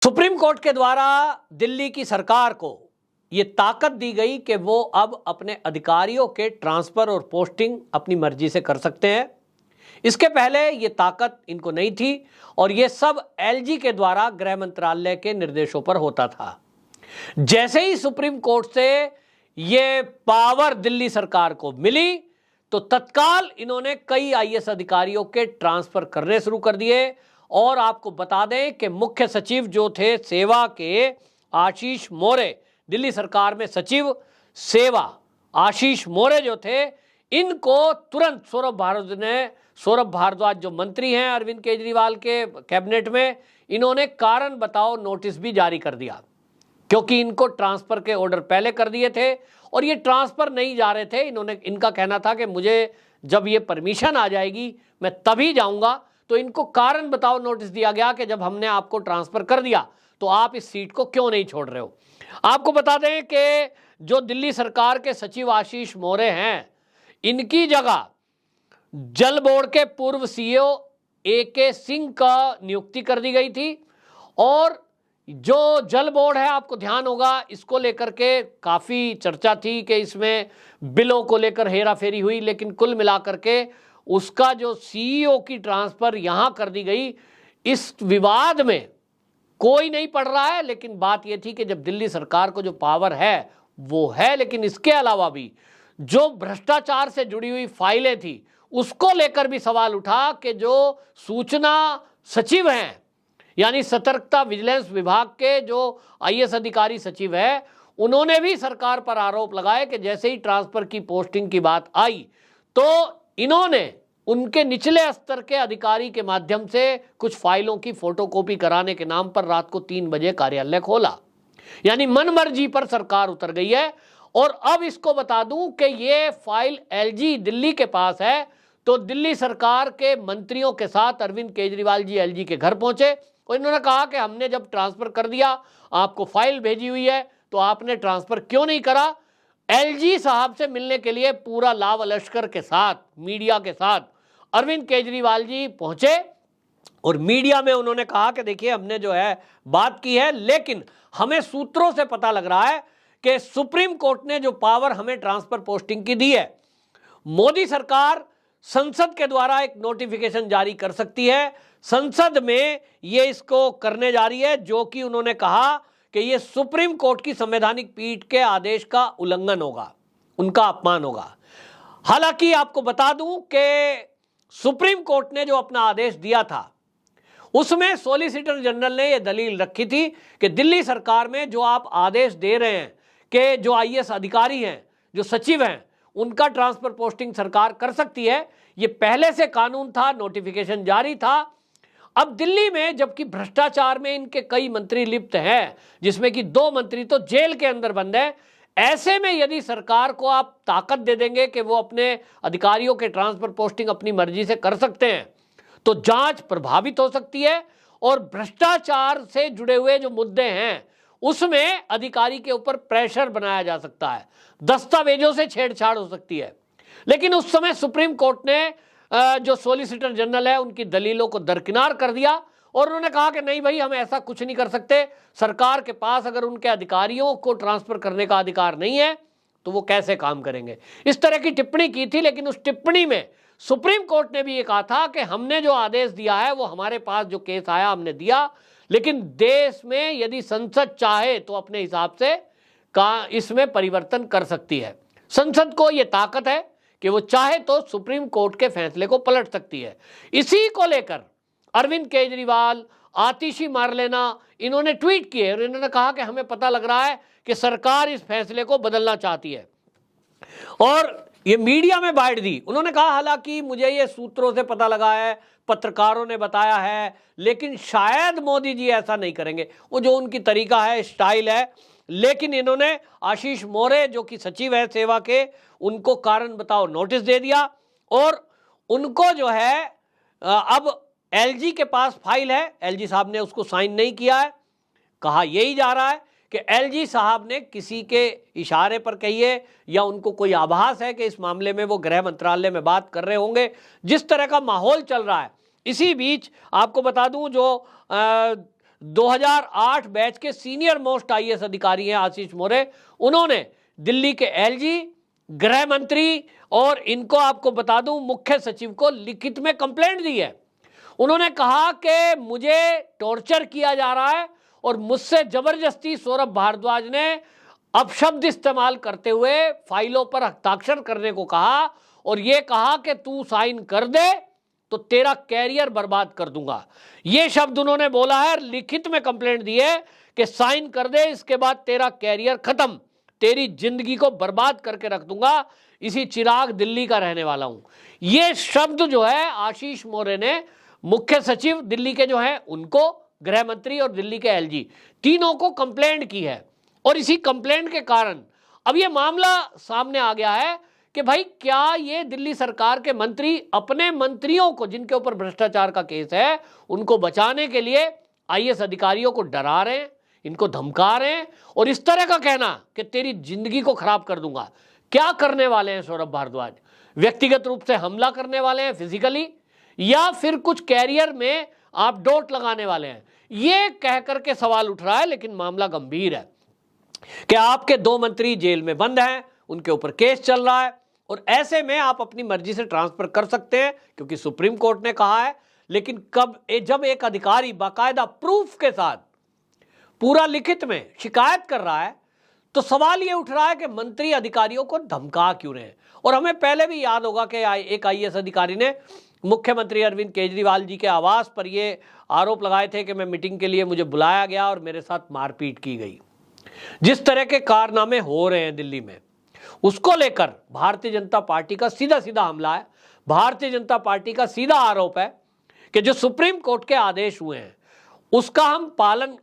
Supreme court के द्वारा दिल्ली की सरकार को यह ताकत दी गई कि वो अब अपने अधिकारियों के ट्रांसफर और पोस्टिंग अपनी मर्जी से कर सकते हैं। इसके पहले ये ताकत इनको नहीं थी और ये सब एलजी के द्वारा गृह मंत्रालय के निर्देशों पर होता था। जैसे ही सुप्रीम कोर्ट से ये पावर दिल्ली सरकार को मिली तो तत्काल इन्होंने कई आईएएस अधिकारियों के ट्रांसफर करने शुरू कर दिए। और आपको बता दें कि मुख्य सचिव जो थे सेवा के आशीष मोरे, दिल्ली सरकार में सचिव सेवा आशीष मोरे जो थे, इनको तुरंत सौरभ भारद्वाज जो मंत्री हैं अरविंद केजरीवाल के कैबिनेट में, इन्होंने कारण बताओ नोटिस भी जारी कर दिया, क्योंकि इनको ट्रांसफर के ऑर्डर पहले कर दिए थे और ये ट्रांसफर नहीं जा रहे थे। इनका कहना था कि मुझे जब ये परमिशन आ जाएगी मैं तभी जाऊंगा। तो इनको कारण बताओ नोटिस दिया गया कि जब हमने आपको ट्रांसफर कर दिया तो आप इस सीट को क्यों नहीं छोड़ रहे हो। आपको बता दें कि जो दिल्ली सरकार के सचिव आशीष मोरे हैं, इनकी जगह जल बोर्ड के पूर्व सीईओ एके सिंह का नियुक्ति कर दी गई थी। और जो जल बोर्ड है, आपको ध्यान होगा, इसको लेकर के काफ़ी चर्चा थी कि इसमें बिलों को लेकर हेराफेरी हुई, लेकिन कुल मिलाकर के उसका जो सीईओ की ट्रांसफर यहां कर दी गई, इस विवाद में कोई नहीं पड़ रहा है। लेकिन बात यह थी कि जब दिल्ली सरकार को जो पावर है वो है, लेकिन इसके अलावा भी जो भ्रष्टाचार से जुड़ी हुई फाइलें थी उसको लेकर भी सवाल उठा कि जो सूचना सचिव हैं, यानी सतर्कता विजिलेंस विभाग के जो आईएएस अधिकारी सचिव है, उन्होंने भी सरकार पर आरोप लगाए कि जैसे ही ट्रांसफर की पोस्टिंग की बात आई तो इन्होंने उनके निचले स्तर के अधिकारी के माध्यम से कुछ फाइलों की फोटोकॉपी कराने के नाम पर रात को 3 बजे कार्यालय खोला। यानी मनमर्जी पर सरकार उतर गई है। और अब इसको बता दूं कि ये फाइल एलजी दिल्ली के पास है, तो दिल्ली सरकार के मंत्रियों के साथ अरविंद केजरीवाल जी एलजी के घर पहुंचे और इन्होंने कहा कि हमने जब ट्रांसफर कर दिया, आपको फाइल भेजी हुई है, तो आपने ट्रांसफर क्यों नहीं करा। एलजी साहब से मिलने के लिए पूरा लाव लश्कर के साथ, मीडिया के साथ अरविंद केजरीवाल जी पहुंचे और मीडिया में उन्होंने कहा कि देखिए हमने जो है बात की है, लेकिन हमें सूत्रों से पता लग रहा है कि सुप्रीम कोर्ट ने जो पावर हमें ट्रांसफर पोस्टिंग की दी है, मोदी सरकार संसद के द्वारा एक नोटिफिकेशन जारी कर सकती है। संसद में ये इसको करने जा रही है, जो कि उन्होंने कहा कि ये सुप्रीम कोर्ट की संवैधानिक पीठ के आदेश का उल्लंघन होगा, उनका अपमान होगा। हालांकि आपको बता दूं कि सुप्रीम कोर्ट ने जो अपना आदेश दिया था उसमें सॉलिसिटर जनरल ने यह दलील रखी थी कि दिल्ली सरकार में जो आप आदेश दे रहे हैं कि जो आईएएस अधिकारी हैं, जो सचिव हैं, उनका ट्रांसफर पोस्टिंग सरकार कर सकती है। ये पहले से कानून था, नोटिफिकेशन जारी था। अब दिल्ली में जबकि भ्रष्टाचार में इनके कई मंत्री लिप्त हैं, जिसमें कि 2 मंत्री तो जेल के अंदर बंद है, ऐसे में यदि सरकार को आप ताकत दे देंगे कि वो अपने अधिकारियों के ट्रांसफर पोस्टिंग अपनी मर्जी से कर सकते हैं, तो जांच प्रभावित हो सकती है और भ्रष्टाचार से जुड़े हुए जो मुद्दे हैं उसमें अधिकारी के ऊपर प्रेशर बनाया जा सकता है, दस्तावेजों से छेड़छाड़ हो सकती है। लेकिन उस समय सुप्रीम कोर्ट ने जो सॉलिसिटर जनरल है उनकी दलीलों को दरकिनार कर दिया और उन्होंने कहा कि नहीं भाई, हम ऐसा कुछ नहीं कर सकते। सरकार के पास अगर उनके अधिकारियों को ट्रांसफर करने का अधिकार नहीं है तो वो कैसे काम करेंगे। इस तरह की टिप्पणी की थी, लेकिन उस टिप्पणी में सुप्रीम कोर्ट ने भी ये कहा था कि हमने जो आदेश दिया है वो हमारे पास जो केस आया हमने दिया, लेकिन देश में यदि संसद चाहे तो अपने हिसाब से इसमें परिवर्तन कर सकती है। संसद को यह ताकत है कि वो चाहे तो सुप्रीम कोर्ट के फैसले को पलट सकती है। इसी को लेकर अरविंद केजरीवाल, आतिशी मार लेना, इन्होंने ट्वीट किए और इन्होंने कहा कि हमें पता लग रहा है कि सरकार इस फैसले को बदलना चाहती है और ये मीडिया में बाइट दी। उन्होंने कहा हालांकि मुझे ये सूत्रों से पता लगा है, पत्रकारों ने बताया है, लेकिन शायद मोदी जी ऐसा नहीं करेंगे, वो जो उनकी तरीका है, स्टाइल है। लेकिन इन्होंने आशीष मोरे जो कि सचिव है सेवा के, उनको कारण बताओ नोटिस दे दिया और उनको जो है अब एलजी के पास फाइल है, एलजी साहब ने उसको साइन नहीं किया है। कहा यही जा रहा है कि एलजी साहब ने किसी के इशारे पर कहिए या उनको कोई आभास है कि इस मामले में वो गृह मंत्रालय में बात कर रहे होंगे। जिस तरह का माहौल चल रहा है, इसी बीच आपको बता दूं जो 2008 बैच के सीनियर मोस्ट आईएएस अधिकारी हैं आशीष मोरे, उन्होंने दिल्ली के एलजी, गृह मंत्री और इनको आपको बता दूं मुख्य सचिव को लिखित में कंप्लेंट दी है। उन्होंने कहा कि मुझे टॉर्चर किया जा रहा है और मुझसे जबरदस्ती सौरभ भारद्वाज ने अपशब्द इस्तेमाल करते हुए फाइलों पर हस्ताक्षर करने को कहा और यह कहा कि तू साइन कर दे तो तेरा कैरियर बर्बाद कर दूंगा। ये शब्द उन्होंने बोला है, लिखित में कंप्लेंट दी है कि साइन कर दे, इसके बाद तेरा कैरियर खत्म, तेरी जिंदगी को बर्बाद करके रख दूंगा। इसी चिराग दिल्ली का रहने वाला हूं। ये शब्द जो है आशीष मोरे ने मुख्य सचिव दिल्ली के जो है उनको, गृह मंत्री और दिल्ली के एलजी तीनों को कंप्लेंट की है। और इसी कंप्लेंट के कारण अब ये मामला सामने आ गया है कि भाई क्या ये दिल्ली सरकार के मंत्री अपने मंत्रियों को, जिनके ऊपर भ्रष्टाचार का केस है, उनको बचाने के लिए आईएएस अधिकारियों को डरा रहे हैं, इनको धमका रहे हैं और इस तरह का कहना कि तेरी जिंदगी को खराब कर दूंगा। क्या करने वाले हैं सौरभ भारद्वाज? व्यक्तिगत रूप से हमला करने वाले हैं फिजिकली, या फिर कुछ कैरियर में आप डोट लगाने वाले हैं? ये कह करके सवाल उठ रहा है। लेकिन मामला गंभीर है कि आपके 2 मंत्री जेल में बंद हैं, उनके ऊपर केस चल रहा है और ऐसे में आप अपनी मर्जी से ट्रांसफर कर सकते हैं क्योंकि सुप्रीम कोर्ट ने कहा है। लेकिन जब एक अधिकारी बाकायदा प्रूफ के साथ पूरा लिखित में शिकायत कर रहा है तो सवाल ये उठ रहा है कि मंत्री अधिकारियों को धमका क्यों रहे हैं। और हमें पहले भी याद होगा कि एक आईएएस अधिकारी ने मुख्यमंत्री अरविंद केजरीवाल जी के आवास पर ये आरोप लगाए थे कि मैं मीटिंग के लिए, मुझे बुलाया गया और मेरे साथ मारपीट की गई। जिस तरह के कारनामे हो रहे हैं दिल्ली में, उसको लेकर भारतीय जनता पार्टी का सीधा सीधा हमला है। भारतीय जनता पार्टी का सीधा आरोप है कि जो सुप्रीम कोर्ट के आदेश हुए हैं उसका हम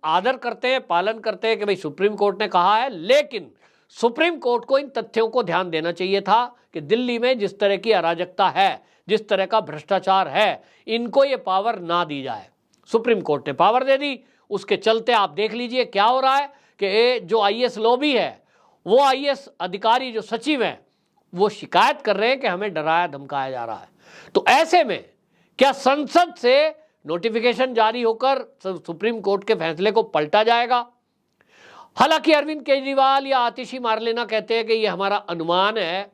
आदर करते हैं, पालन करते हैं कि भाई सुप्रीम कोर्ट ने कहा है। लेकिन सुप्रीम कोर्ट को इन तथ्यों को ध्यान देना चाहिए था कि दिल्ली में जिस तरह की अराजकता है, जिस तरह का भ्रष्टाचार है, इनको ये पावर ना दी जाए। सुप्रीम कोर्ट ने पावर दे दी, उसके चलते आप देख लीजिए क्या हो रहा है कि जो आईएएस लॉबी है, वो आईएएस अधिकारी जो सचिव हैं, वो शिकायत कर रहे हैं कि हमें डराया धमकाया जा रहा है। तो ऐसे में क्या संसद से नोटिफिकेशन जारी होकर सुप्रीम कोर्ट के फैसले को पलटा जाएगा? हालांकि अरविंद केजरीवाल या आतिशी मारलेना कहते हैं कि ये हमारा अनुमान है,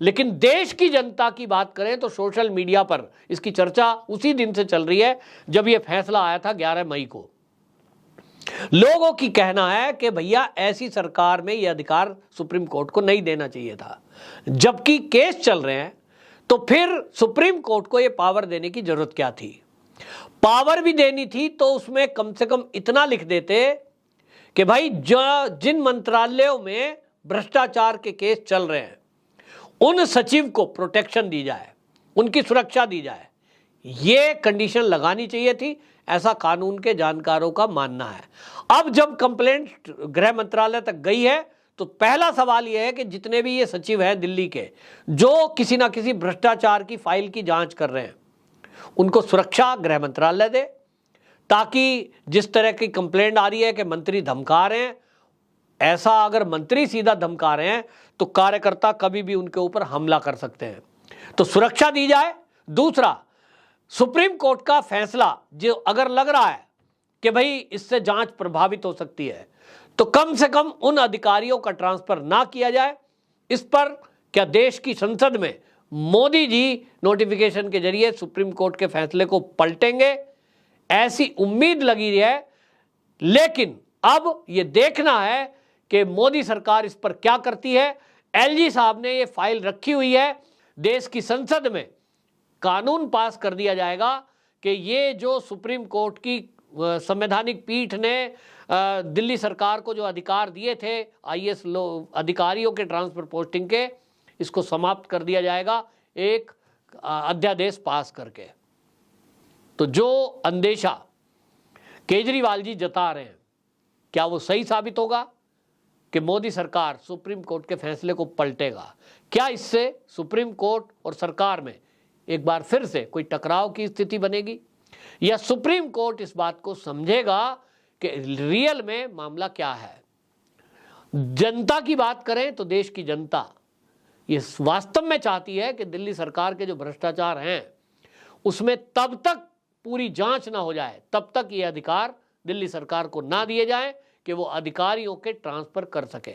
लेकिन देश की जनता की बात करें तो सोशल मीडिया पर इसकी चर्चा उसी दिन से चल रही है जब यह फैसला आया था 11 मई को। लोगों की कहना है कि भैया ऐसी सरकार में यह अधिकार सुप्रीम कोर्ट को नहीं देना चाहिए था। जबकि केस चल रहे हैं तो फिर सुप्रीम कोर्ट को यह पावर देने की जरूरत क्या थी? पावर भी देनी थी तो उसमें कम से कम इतना लिख देते कि भाई जिन मंत्रालयों में भ्रष्टाचार के केस चल रहे हैं उन सचिव को प्रोटेक्शन दी जाए, उनकी सुरक्षा दी जाए। ये कंडीशन लगानी चाहिए थी, ऐसा कानून के जानकारों का मानना है। अब जब कंप्लेंट गृह मंत्रालय तक गई है तो पहला सवाल यह है कि जितने भी ये सचिव हैं दिल्ली के जो किसी ना किसी भ्रष्टाचार की फाइल की जांच कर रहे हैं, उनको सुरक्षा गृह मंत्रालय दे, ताकि जिस तरह की कंप्लेंट आ रही है कि मंत्री धमका रहे हैं, ऐसा अगर मंत्री सीधा धमका रहे हैं तो कार्यकर्ता कभी भी उनके ऊपर हमला कर सकते हैं, तो सुरक्षा दी जाए। दूसरा, सुप्रीम कोर्ट का फैसला जो अगर लग रहा है कि भाई इससे जांच प्रभावित हो सकती है, तो कम से कम उन अधिकारियों का ट्रांसफर ना किया जाए। इस पर क्या देश की संसद में मोदी जी नोटिफिकेशन के जरिए सुप्रीम कोर्ट के फैसले को पलटेंगे, ऐसी उम्मीद लगी है। लेकिन अब यह देखना है कि मोदी सरकार इस पर क्या करती है। एलजी साहब ने यह फाइल रखी हुई है, देश की संसद में कानून पास कर दिया जाएगा कि ये जो सुप्रीम कोर्ट की संवैधानिक पीठ ने दिल्ली सरकार को जो अधिकार दिए थे आईएएस अधिकारियों के ट्रांसफर पोस्टिंग के, इसको समाप्त कर दिया जाएगा एक अध्यादेश पास करके। तो जो अंदेशा केजरीवाल जी जता रहे हैं, क्या वो सही साबित होगा कि मोदी सरकार सुप्रीम कोर्ट के फैसले को पलटेगा? क्या इससे सुप्रीम कोर्ट और सरकार में एक बार फिर से कोई टकराव की स्थिति बनेगी, या सुप्रीम कोर्ट इस बात को समझेगा कि रियल में मामला क्या है? जनता की बात करें तो देश की जनता ये वास्तव में चाहती है कि दिल्ली सरकार के जो भ्रष्टाचार हैं उसमें तब तक पूरी जांच ना हो जाए, तब तक ये अधिकार दिल्ली सरकार को ना दिए जाएं कि वो अधिकारियों के ट्रांसफर कर सके।